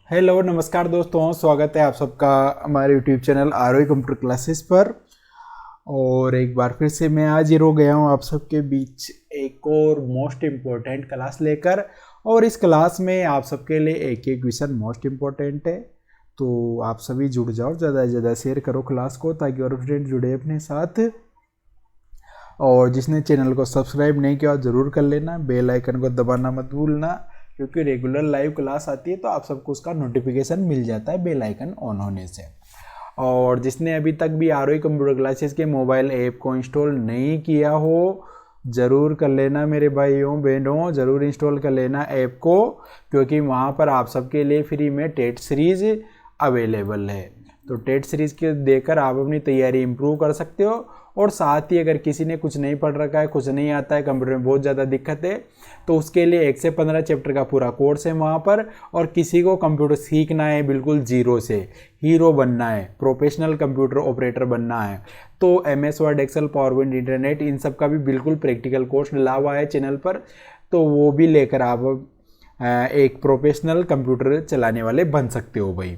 Hello नमस्कार दोस्तों, स्वागत है आप सबका हमारे YouTube channel ROE computer classes पर। और एक बार फिर से मैं हाजिर हो गया हूँ आप सबके बीच एक और मोस्ट इम्पोर्टेंट क्लास लेकर। और इस क्लास में आप सबके लिए एक एक विषय मोस्ट इम्पोर्टेंट है, तो आप सभी जुड़ जाओ, ज़्यादा से ज़्यादा शेयर करो क्लास को ताकि और फ्रेंड जुड़े अपने साथ। और जिसने चैनल को सब्सक्राइब नहीं किया ज़रूर कर लेना, बेल आइकन को दबाना मत भूलना, क्योंकि रेगुलर लाइव क्लास आती है तो आप सबको उसका नोटिफिकेशन मिल जाता है बेल आइकन ऑन होने से। और जिसने अभी तक भी आरओई कंप्यूटर क्लासेस के मोबाइल ऐप को इंस्टॉल नहीं किया हो ज़रूर कर लेना मेरे भाइयों बहनों, ज़रूर इंस्टॉल कर लेना ऐप को, क्योंकि वहाँ पर आप सबके लिए फ्री में टेट सीरीज़ अवेलेबल है। तो टेट सीरीज़ के देकर आप अपनी तैयारी इम्प्रूव कर सकते हो। और साथ ही अगर किसी ने कुछ नहीं पढ़ रखा है, कुछ नहीं आता है, कंप्यूटर में बहुत ज़्यादा दिक्कत है, तो उसके लिए 1 से 15 चैप्टर का पूरा कोर्स है वहाँ पर। और किसी को कंप्यूटर सीखना है बिल्कुल जीरो से, हीरो बनना है, प्रोफेशनल कंप्यूटर ऑपरेटर बनना है, तो MS word, excel, power point, internet, इन सब का भी बिल्कुल प्रैक्टिकल कोर्स डला हुआ है चैनल पर। तो वो भी लेकर आप एक प्रोफेशनल कंप्यूटर चलाने वाले बन सकते हो भाई।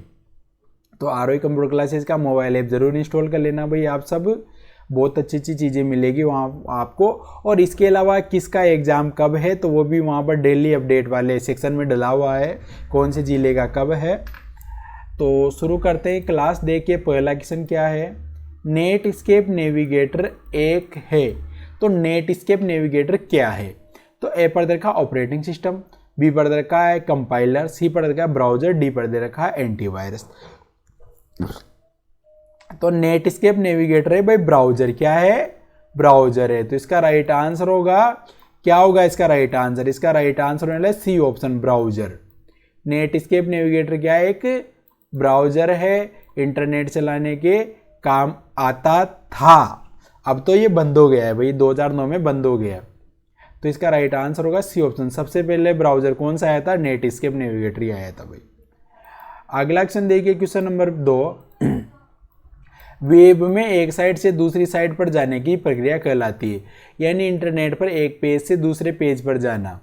तो आरओई कंप्यूटर क्लासेस का मोबाइल ऐप ज़रूर इंस्टॉल कर लेना भाई आप सब, बहुत अच्छी अच्छी चीज़ें मिलेगी वहाँ आपको। और इसके अलावा किसका एग्ज़ाम कब है तो वो भी वहाँ पर डेली अपडेट वाले सेक्शन में डला हुआ है, कौन से जिले का कब है। तो शुरू करते हैं क्लास। देखिए पहला क्वेश्चन क्या है, नेट स्केप नेविगेटर एक है, तो नेट स्केप नेविगेटर क्या है। तो ए पर दे रखा ऑपरेटिंग सिस्टम, बी पर दे रखा है कंपाइलर, सी पर दे रखा है ब्राउजर, डी पर दे रखा है एंटीवायरस। तो नेटस्केप नेविगेटर है भाई, ब्राउजर क्या है, ब्राउजर है। तो इसका राइट आंसर होगा, क्या होगा इसका राइट आंसर, इसका राइट आंसर होने वाला C option, browser. Netscape Navigator क्या है, एक ब्राउजर है, इंटरनेट चलाने के काम आता था, अब तो ये बंद हो गया है भाई, 2009 में बंद हो गया। तो इसका राइट आंसर होगा सी ऑप्शन। सबसे पहले ब्राउजर कौन सा आया था, नेटस्केप नेविगेटर ही आया था भाई। अगला क्वेश्चन देखिए, क्वेश्चन नंबर 2, वेब में एक साइट से दूसरी साइट पर जाने की प्रक्रिया कहलाती है। यानी इंटरनेट पर एक पेज से दूसरे पेज पर जाना,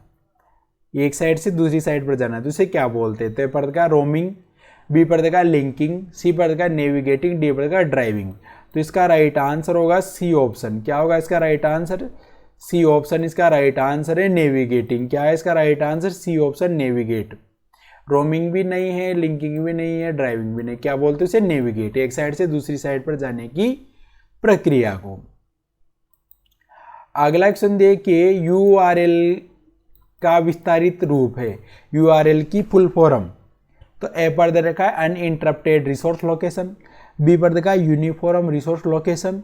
एक साइट से दूसरी साइट पर जाना, तो इसे क्या बोलते हैं। तो पढ़ का रोमिंग, बी पढ़ का लिंकिंग, सी पढ़ का नेविगेटिंग, डी पढ़ का ड्राइविंग। तो इसका राइट आंसर होगा सी ऑप्शन। क्या होगा इसका राइट आंसर, सी ऑप्शन इसका राइट आंसर है, नेविगेटिंग। क्या है इसका right answer, C option navigate. Roaming भी नहीं है, लिंकिंग भी नहीं है, ड्राइविंग भी नहीं, क्या बोलते हैं उसे, नेविगेट, एक साइड से दूसरी साइड पर जाने की प्रक्रिया को। अगला क्वेश्चन देखिए, URL का विस्तारित रूप है, URL की फुल फॉर्म। तो ए पर दे रखा है अनइंटरप्टेड रिसोर्स लोकेशन, बी पर देखा यूनिफॉर्म रिसोर्स लोकेशन,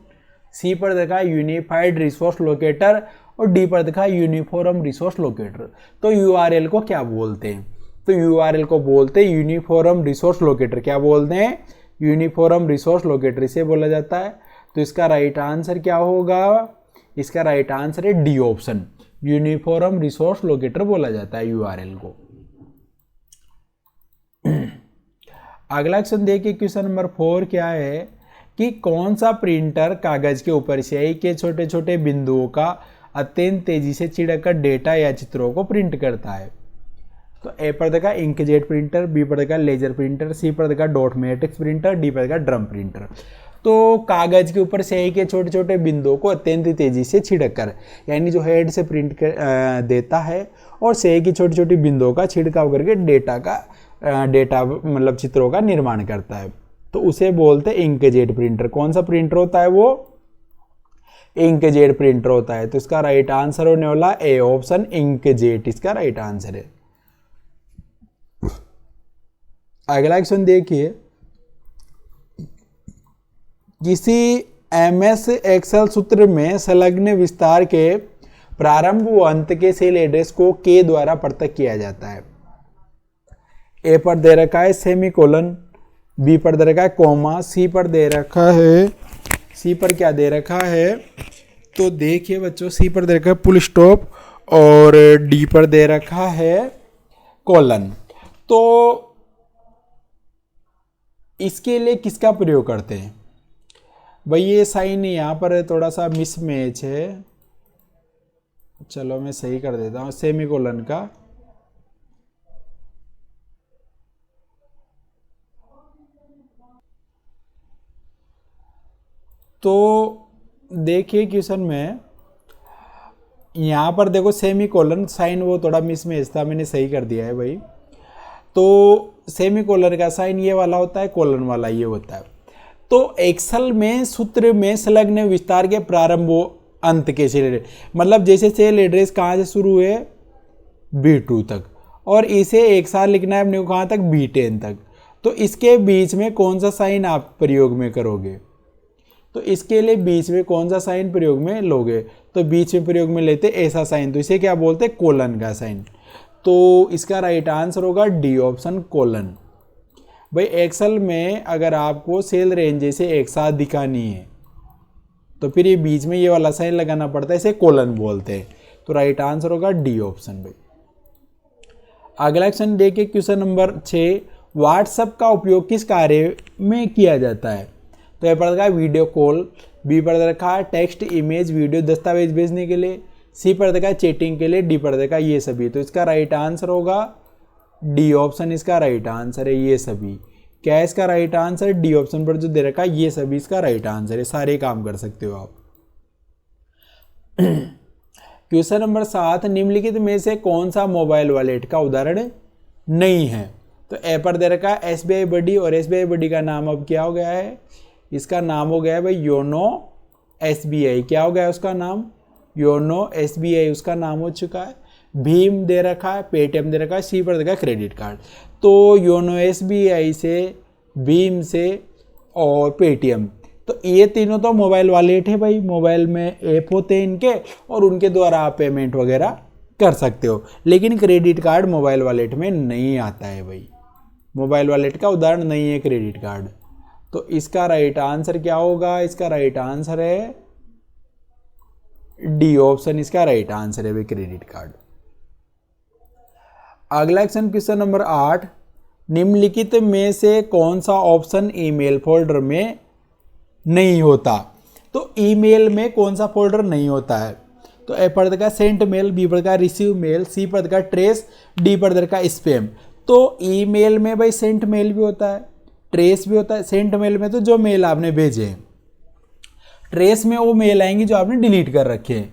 सी पर देखा यूनिफाइड रिसोर्स लोकेटर, और डी पर देखा यूनिफॉर्म रिसोर्स लोकेटर। तो URL को क्या बोलते हैं, तो URL को बोलते हैं यूनिफॉर्म रिसोर्स लोकेटर। क्या बोलते हैं, यूनिफॉर्म रिसोर्स लोकेटर इसे बोला जाता है। तो इसका राइट आंसर क्या होगा, इसका राइट आंसर है D option, uniform resource locator बोला जाता है URL को। अगला क्वेश्चन देखिए, क्वेश्चन नंबर 4 क्या है कि कौन सा प्रिंटर कागज के ऊपर स्याही के छोटे छोटे बिंदुओं का अत्यंत तेजी से छिड़ककर डेटा या चित्रों को प्रिंट करता है। तो ए पर देखा इंकजेट प्रिंटर, बी पर देखा लेजर प्रिंटर, सी पर देखा डॉट मैट्रिक्स प्रिंटर, डी पर देखा ड्रम प्रिंटर। तो कागज के ऊपर स्याही के छोटे छोटे बिंदुओं को अत्यंत तेजी से छिड़क कर, यानी जो हेड से प्रिंट देता है और स्याही की छोटी छोटी बिंदुओं का छिड़काव करके डेटा मतलब चित्रों का निर्माण करता है, तो उसे बोलते हैं इंकजेट प्रिंटर। कौन सा प्रिंटर होता है वो, इंकजेट प्रिंटर होता है। तो इसका राइट आंसर होने वाला ए ऑप्शन, इंकजेट इसका राइट आंसर है। अगला क्वेश्चन देखिए, किसी MS एक्सेल सूत्र में संलग्न विस्तार के प्रारंभ व अंत के सेल एड्रेस को के द्वारा पृथक किया जाता है। ए पर दे रखा है सेमीकोलन, बी पर दे रखा है कॉमा, सी पर दे रखा है, सी पर क्या दे रखा है, तो देखिए बच्चों सी पर दे रखा है फुल स्टॉप, और डी पर दे रखा है कोलन। तो इसके लिए किसका प्रयोग करते हैं भाई, ये साइन यहाँ पर थोड़ा सा मिसमैच है, चलो मैं सही कर देता हूँ, सेमीकोलन का तो देखिए क्वेश्चन में यहाँ पर देखो सेमी कोलन साइन वो थोड़ा मिसमैच था, मैंने सही कर दिया है भाई। तो सेमी कोलन का साइन ये वाला होता है, कोलन वाला ये होता है। तो एक्सेल में सूत्र में संलग्न विस्तार के प्रारंभ अंत के सेल, मतलब जैसे सेल एड्रेस कहाँ से शुरू है B2 तक, और इसे एक साथ लिखना है अपने को कहाँ तक B10 तक। तो इसके बीच में कौन सा साइन आप प्रयोग में करोगे, तो इसके लिए बीच में कौन सा साइन प्रयोग में लोगे, तो बीच में प्रयोग में लेते ऐसा साइन, तो इसे क्या बोलते हैं कोलन का साइन। तो इसका राइट आंसर होगा डी ऑप्शन कोलन। भाई एक्सेल में अगर आपको सेल रेंज जैसे एक साथ दिखानी है तो फिर ये बीच में ये वाला साइन लगाना पड़ता है, इसे कोलन बोलते हैं। तो राइट आंसर होगा डी ऑप्शन। भाई अगला क्वेश्चन देखिए, क्वेश्चन नंबर 6, व्हाट्सएप का उपयोग किस कार्य में किया जाता है। तो ए पर रखा है वीडियो कॉल, बी पर रखा है टेक्स्ट, इमेज, वीडियो, दस्तावेज भेजने के लिए, सी पर रखा है चैटिंग के लिए, डी पर रखा है ये सभी। तो इसका राइट आंसर होगा डी ऑप्शन, इसका राइट आंसर है ये सभी। क्या है इसका राइट आंसर, डी ऑप्शन पर जो दे रखा है ये सभी इसका राइट आंसर है, सारे काम कर सकते हो आप। क्वेश्चन नंबर 7, निम्नलिखित में से कौन सा मोबाइल वॉलेट का उदाहरण नहीं है। तो ए पर दे रखा है SBI बडी, और SBI बडी का नाम अब क्या हो गया है, इसका नाम हो गया है भाई योनो SBI। क्या हो गया है उसका नाम, योनो SBI उसका नाम हो चुका है। भीम दे रखा है, पेटीएम दे रखा है, सी पर दे रखा है क्रेडिट कार्ड। तो योनो SBI से, भीम से और पेटीएम, तो ये तीनों तो मोबाइल वॉलेट है भाई, मोबाइल में ऐप होते हैं इनके और उनके द्वारा आप पेमेंट वगैरह कर सकते हो। लेकिन क्रेडिट कार्ड मोबाइल वॉलेट में नहीं आता है भाई, मोबाइल वॉलेट का उदाहरण नहीं है क्रेडिट कार्ड। तो इसका राइट आंसर क्या होगा, इसका राइट आंसर है डी ऑप्शन, इसका राइट आंसर है भाई क्रेडिट कार्ड। अगला क्वेश्चन नंबर 8, निम्नलिखित में से कौन सा ऑप्शन ईमेल फोल्डर में नहीं होता। तो ईमेल में कौन सा फोल्डर नहीं होता है, तो ए पर का सेंट मेल, बी पर का रिसीव मेल, सी पर का ट्रेस, डी पर का स्पैम। तो ईमेल में भाई सेंट मेल भी होता है, ट्रेस भी होता है। सेंट मेल में तो जो मेल आपने भेजे हैं, ट्रेस में वो मेल आएंगे जो आपने डिलीट कर रखे हैं,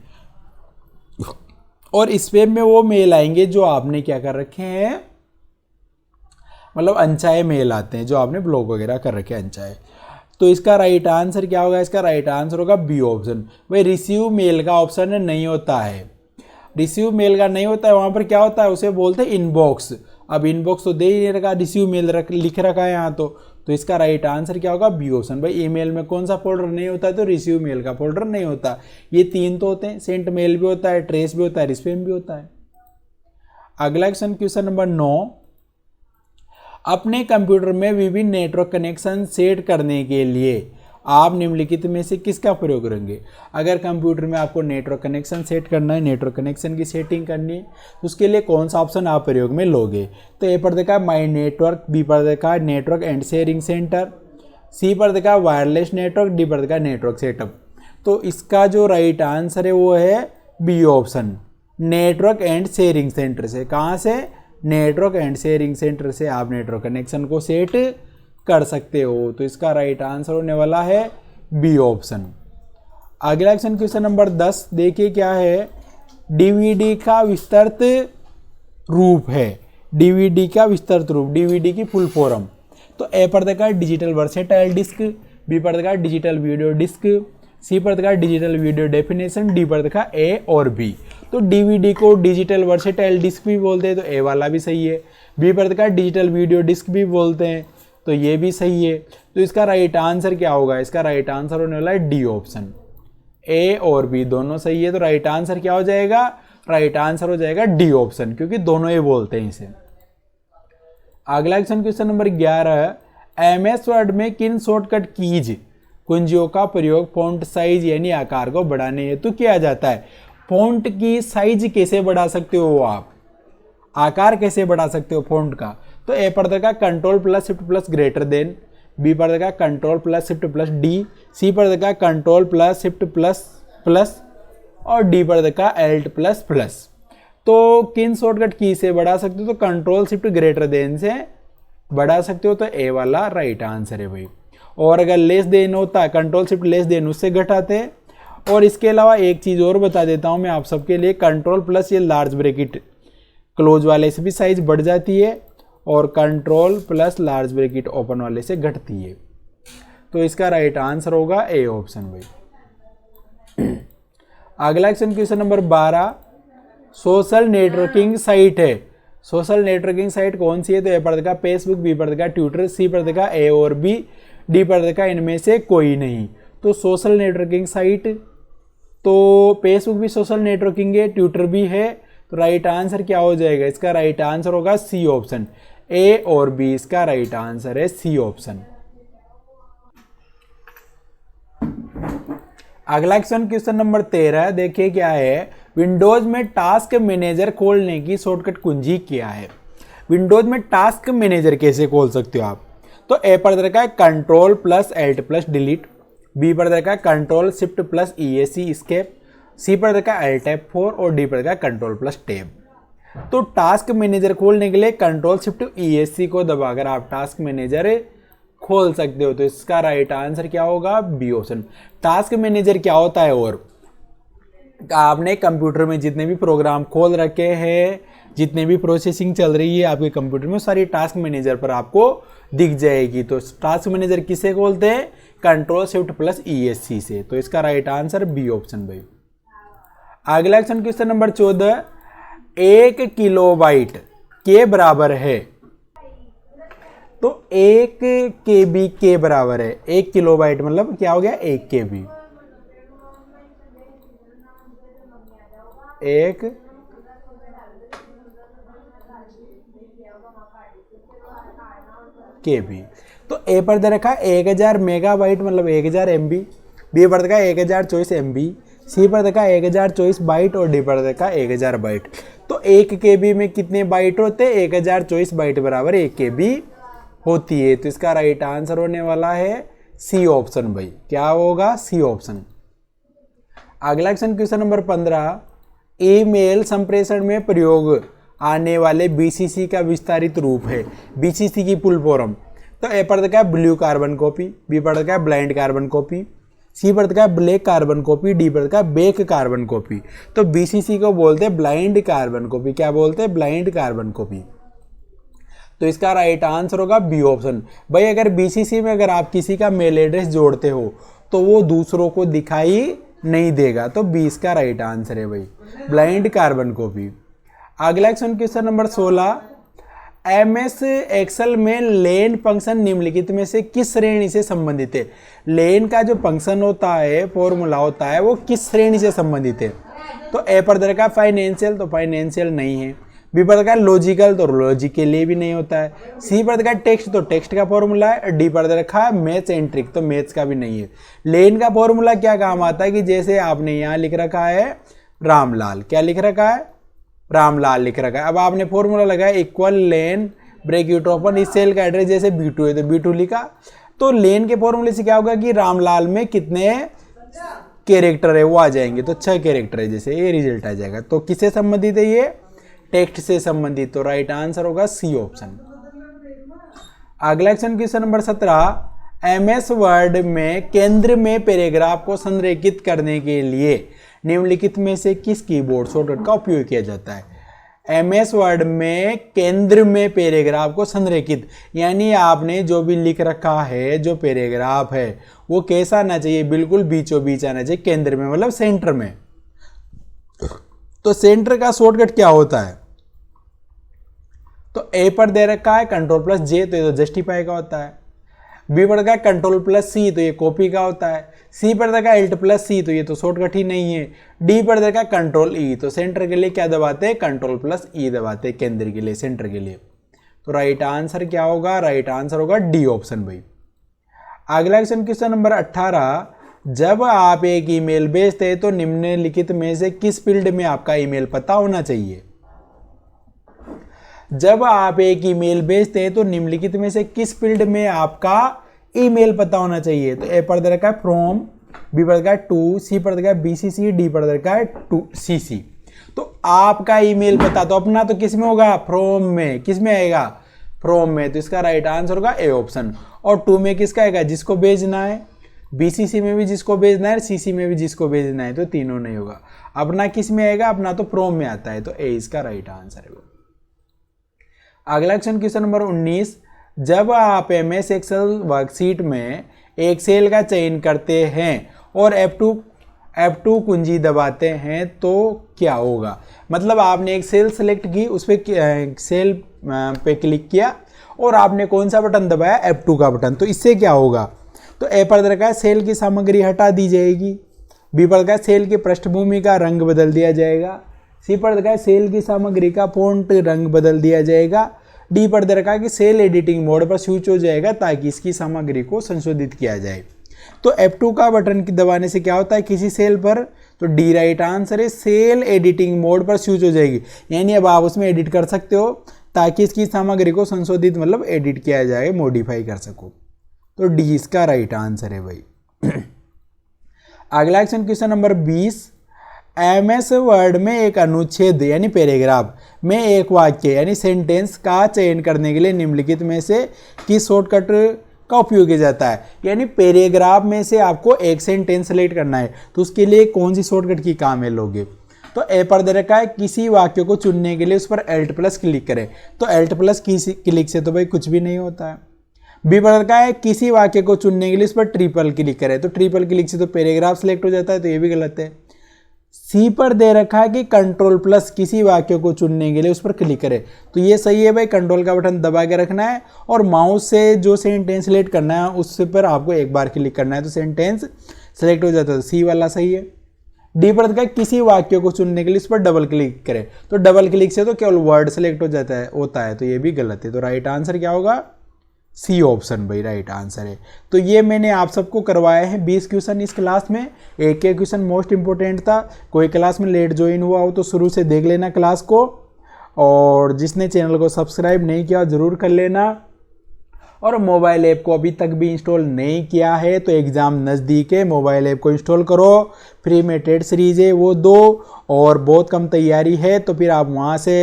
और स्पैम में वो मेल आएंगे जो आपने क्या कर रखे हैं, मतलब अनचाहे मेल आते हैं जो आपने ब्लॉक वगैरह कर रखे हैं अनचाहे। तो इसका राइट आंसर क्या होगा, इसका राइट आंसर होगा बी ऑप्शन। भाई रिसीव मेल का ऑप्शन नहीं होता है, रिसीव मेल का नहीं होता है, वहां पर क्या होता है उसे बोलते हैं इनबॉक्स। अब इनबॉक्स तो दे ही नहीं रखा, रिसीव मेल लिख रखा है यहाँ तो इसका राइट आंसर क्या होगा, बी ऑप्शन। भाई ईमेल में कौन सा फोल्डर नहीं होता है, तो रिसीव मेल का फोल्डर नहीं होता। ये तीन तो होते हैं, सेंट मेल भी होता है, ट्रेस भी होता है, स्पैम भी होता है। अगला क्वेश्चन नंबर 9, अपने कंप्यूटर में विभिन्न नेटवर्क कनेक्शन सेट करने के लिए आप निम्नलिखित में से किसका प्रयोग करेंगे। अगर कंप्यूटर में आपको नेटवर्क कनेक्शन सेट करना है, नेटवर्क कनेक्शन की सेटिंग करनी है, तो उसके लिए कौन सा ऑप्शन आप प्रयोग में लोगे। तो ए पर देखा माई नेटवर्क, बी पर देखा नेटवर्क एंड शेयरिंग सेंटर, सी पर देखा वायरलेस नेटवर्क, डी पर देखा नेटवर्क सेटअप। तो इसका जो राइट आंसर है वो है B option, network and sharing center से। कहाँ से, नेटवर्क एंड शेयरिंग सेंटर से आप नेटवर्क कनेक्शन को सेट कर सकते हो। तो इसका राइट आंसर होने वाला है बी ऑप्शन। अगला क्वेश्चन नंबर 10 देखिए क्या है, डीवीडी का विस्तृत रूप है, डीवीडी का विस्तृत रूप, डीवीडी की फुल फॉर्म। तो ए पर देखा डिजिटल वर्सेटाइल डिस्क, बी पर देखा डिजिटल वीडियो डिस्क, सी पर देखा डिजिटल वीडियो डेफिनेशन, डी पर देखा ए और बी। तो डीवीडी को डिजिटल वर्सेटाइल डिस्क भी बोलते हैं, तो ए वाला भी सही है। बी पर देखा डिजिटल वीडियो डिस्क भी बोलते हैं, तो ये भी सही है। तो इसका राइट आंसर क्या होगा, इसका राइट आंसर होने वाला है डी ऑप्शन, ए और बी दोनों सही है। तो राइट आंसर क्या हो जाएगा, राइट आंसर हो जाएगा डी ऑप्शन, क्योंकि दोनों ये बोलते हैं इसे। अगला क्वेश्चन नंबर 11, MS वर्ड में किन शॉर्टकट कीज कुंजियों का प्रयोग फॉन्ट साइज यानी आकार को बढ़ाने हेतु किया जाता है। फॉन्ट की साइज कैसे बढ़ा सकते हो आप, आकार कैसे बढ़ा सकते हो फॉन्ट का। तो ए पर देखा control plus shift plus greater than, B पर देखा control plus shift plus D, C पर देखा control plus shift plus plus, और डी पर देखा एल्ट प्लस प्लस। तो किन शॉर्टकट की से बढ़ा सकते हो, तो कंट्रोल शिफ्ट ग्रेटर देन से बढ़ा सकते हो। तो ए वाला राइट आंसर है भाई। और अगर लेस देन होता है कंट्रोल शिफ्ट लेस देन उससे घटाते। और इसके अलावा एक चीज़ और बता देता हूँ मैं आप सबके लिए, कंट्रोल प्लस ये लार्ज ब्रैकेट क्लोज वाले से भी साइज बढ़ जाती है और control plus large bracket open वाले से घटती है। तो इसका राइट आंसर होगा ए ऑप्शन भाई। अगला question number 12, social networking site है। सोशल नेटवर्किंग साइट कौन सी है? तो ए पर देखा फेसबुक, बी पर देखा ट्विटर, सी पर देखा ए और बी, डी पर देखा इनमें से कोई नहीं। तो सोशल नेटवर्किंग साइट, तो फेसबुक भी सोशल नेटवर्किंग है, ट्विटर भी है, तो राइट आंसर क्या हो जाएगा? इसका राइट आंसर होगा सी ऑप्शन, ए और बी इसका राइट आंसर है सी ऑप्शन। अगला क्वेश्चन नंबर 13, देखिए क्या है, विंडोज में टास्क मैनेजर खोलने की शॉर्टकट कुंजी क्या है? विंडोज में टास्क मैनेजर कैसे खोल सकते हो आप? तो ए पर रखा है control plus Alt plus delete, B पर रखा है control shift plus ESC escape, C पर रखा है एल्ट F4 और डी पर रखा है कंट्रोल प्लस टैब। तो टास्क मैनेजर खोलने के लिए कंट्रोल शिफ्ट ESC को दबाकर आप टास्क मैनेजर खोल सकते हो। तो इसका राइट आंसर क्या होगा? B option. टास्क मैनेजर क्या होता है? और आपने कंप्यूटर में जितने भी प्रोग्राम खोल रखे हैं, जितने भी प्रोसेसिंग चल रही है आपके कंप्यूटर में, सारी टास्क मैनेजर पर आपको दिख जाएगी। तो टास्क मैनेजर किसे खोलते हैं? कंट्रोल शिफ्ट प्लस ESC से। तो इसका राइट आंसर बी ऑप्शन भाई। अगला क्वेश्चन नंबर 14, 1 किलोबाइट के बराबर है। तो 1 KB के बराबर है। 1 किलोबाइट मतलब क्या हो गया? 1 KB। 1 KB। तो ए पर दे रखा 1000 मेगाबाइट मतलब 1000 MB, बी पर देखा 1024 MB, सी पर देखा 1024 बाइट और डी पर देखा 1000 बाइट। तो 1 KB में कितने बाइट होते हैं? 1024 बाइट बराबर 1 KB होती है। तो इसका राइट आंसर होने वाला है सी ऑप्शन भाई। क्या होगा? C option. अगला क्वेश्चन नंबर 15, ईमेल संप्रेषण में प्रयोग आने वाले BCC का विस्तारित रूप है। BCC की फुल फॉर्म, तो ए पर देखा है ब्लू कार्बन कॉपी, बी पर देखा है ब्लाइंड कार्बन कॉपी, सी पर देखा है ब्लैक कार्बन कॉपी, डी पर देखा है बेक कार्बन कॉपी। तो BCC को बोलते हैं ब्लाइंड कार्बन कॉपी। क्या बोलते हैं? Blind carbon copy. तो इसका राइट आंसर होगा बी ऑप्शन। भाई अगर BCC में अगर आप किसी का मेल एड्रेस जोड़ते हो तो वो दूसरों को दिखाई नहीं देगा। तो 20 का राइट आंसर है भाई, ब्लाइंड कार्बन कॉपी। अगला क्वेश्चन नंबर 16, MS एक्सेल में लेन फंक्शन निम्नलिखित में से किस श्रेणी से संबंधित है? लेन का जो फंक्शन होता है, फॉर्मूला होता है, वो किस श्रेणी से संबंधित है? तो ए पर दे रखा है फाइनेंशियल, तो फाइनेंशियल नहीं है। बी पर देखा लॉजिकल, तो लॉजिक के लिए भी नहीं होता है। सी पर देखा टेक्स्ट, तो टेक्स्ट का फॉर्मूला है। डी पर रखा है मैथ्स एंड ट्रिक, तो मैथ्स का भी नहीं है। लेन का फॉर्मूला क्या काम आता है कि जैसे आपने यहाँ लिख रखा है रामलाल, क्या लिख रखा है? रामलाल लिख रखा है। अब आपने फॉर्मूला लगाया इक्वल लेन ब्रैकेट ओपन, इस सेल का एड्रेस जैसे B2 है तो B2 लिखा। तो लेन के फॉर्मूले से क्या होगा कि रामलाल में कितने कैरेक्टर है वो आ जाएंगे। तो 6 कैरेक्टर है, जैसे ये रिजल्ट आ जाएगा। तो किससे संबंधित है? ये टेक्स्ट से संबंधित। तो राइट आंसर होगा सी ऑप्शन। अगला क्वेश्चन नंबर 17, MS वर्ड में केंद्र में पैराग्राफ को संरेखित करने के लिए निम्नलिखित में से किस कीबोर्ड शॉर्टकट का उपयोग किया जाता है? MS वर्ड में केंद्र में पैराग्राफ को संरेखित, यानी आपने जो भी लिख रखा है, जो पैराग्राफ है वो कैसा आना चाहिए? बिल्कुल बीचों बीच आना चाहिए, केंद्र में मतलब सेंटर में। तो सेंटर का शॉर्टकट क्या होता है? तो ए पर दे रखा है कंट्रोल प्लस J, तो ये तो जस्टिफाई का होता है। बी पर देखा कंट्रोल प्लस C, तो ये कॉपी का होता है। सी पर देखा एल्ट प्लस C, तो ये तो शॉर्टकट ही नहीं है। डी पर देखा कंट्रोल E, तो सेंटर के लिए क्या दबाते हैं? कंट्रोल प्लस E दबाते हैं, केंद्र के लिए, सेंटर के लिए। तो राइट आंसर क्या होगा? राइट आंसर होगा डी ऑप्शन भाई। अगला क्वेश्चन नंबर 18, जब आप एक ईमेल भेजते हैं तो निम्नलिखित में से किस फील्ड में आपका ईमेल पता होना चाहिए? जब आप एक ईमेल भेजते हैं तो निम्नलिखित में से किस फील्ड में आपका ईमेल पता होना चाहिए? तो ए पर दे रखा है फ्रॉम, बी पर देखा है टू, सी पर देखा है BCC, डी पर देखा है टू CC। तो आपका ईमेल पता तो अपना तो किस में होगा? फ्रॉम में। किस में आएगा? फ्रॉम में, तो इसका राइट आंसर होगा ए ऑप्शन। और 2 में किसका आएगा, जिसको भेजना है, बीसीसी में भी जिसको भेजना है, सीसी में भी जिसको भेजना है, तो तीनों नहीं होगा। अपना किस में आएगा, अपना तो फ्रॉम में आता है, तो ए इसका राइट आंसर है। अगला क्वेश्चन नंबर 19, जब आप MS एक्सेल वर्कशीट में एक सेल का चयन करते हैं और F2 कुंजी दबाते हैं तो क्या होगा। मतलब आपने एक सेल सेलेक्ट की, उस पर सेल पे क्लिक किया और आपने कौन सा बटन दबाया, F2 का बटन, तो इससे क्या होगा। तो ए पर रखा है सेल की सामग्री हटा दी जाएगी, बी पर रखा है सेल की पृष्ठभूमि का रंग बदल दिया जाएगा, सी पर रखा है सेल की सामग्री का फॉन्ट रंग बदल दिया जाएगा, डी पर दे रखा है कि सेल एडिटिंग मोड पर स्विच हो जाएगा ताकि इसकी सामग्री को संशोधित किया जाए। तो F2 का बटन की दबाने से क्या होता है किसी सेल पर, तो डी राइट आंसर है, सेल एडिटिंग मोड पर स्विच हो जाएगी, यानी अब आप उसमें एडिट कर सकते हो ताकि इसकी सामग्री को संशोधित मतलब एडिट किया जाए, मॉडिफाई कर सको, तो डी इसका राइट आंसर है भाई। अगला क्वेश्चन नंबर 20, MS वर्ड में एक अनुच्छेद यानी पैराग्राफ में एक वाक्य यानी सेंटेंस का चयन करने के लिए निम्नलिखित में से किस शॉर्टकट का उपयोग किया जाता है। यानी पैराग्राफ में से आपको एक सेंटेंस सेलेक्ट करना है, तो उसके लिए कौन सी शॉर्टकट की काम है लोगे। तो ए पर दे रखा है किसी वाक्य को चुनने के लिए उस पर Alt+ क्लिक करें, तो Alt+ क्लिक से तो भाई कुछ भी नहीं होता है। बी पर रखा है किसी वाक्य को चुनने के लिए उस पर ट्रिपल क्लिक करें, तो ट्रिपल क्लिक से तो पैराग्राफ सेलेक्ट हो जाता है, तो ये भी गलत है। सी पर दे रखा है कि Ctrl+ किसी वाक्य को चुनने के लिए उस पर क्लिक करें, तो ये सही है भाई, कंट्रोल का बटन दबा के रखना है और माउस से जो सेंटेंस सेलेक्ट करना है उस पर आपको एक बार क्लिक करना है, तो सेंटेंस सेलेक्ट हो जाता है, तो सी वाला सही है। डी पर रखा है किसी वाक्य को चुनने के लिए उस पर डबल क्लिक करें, तो डबल क्लिक से तो केवल वर्ड सेलेक्ट हो जाता है होता है, तो ये भी गलत है, तो राइट आंसर क्या होगा, सी ऑप्शन भाई राइट आंसर है। तो ये मैंने आप सबको करवाए हैं 20 क्वेश्चन इस क्लास में, एक एक क्वेश्चन मोस्ट इंपॉर्टेंट था। कोई क्लास में लेट ज्वाइन हुआ हो तो शुरू से देख लेना क्लास को, और जिसने चैनल को सब्सक्राइब नहीं किया जरूर कर लेना। और मोबाइल ऐप को अभी तक भी इंस्टॉल नहीं किया है तो एग्ज़ाम नज़दीक है, मोबाइल ऐप को इंस्टॉल करो, फ्री में टेट सीरीज है वो दो, और बहुत कम तैयारी है, तो फिर आप वहाँ से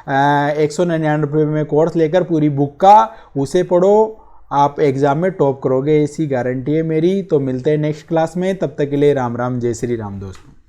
199 में कोर्स लेकर पूरी बुक का उसे पढ़ो, आप एग्ज़ाम में टॉप करोगे, ऐसी गारंटी है मेरी। तो मिलते हैं नेक्स्ट क्लास में, तब तक के लिए राम राम, जय श्री राम दोस्तों।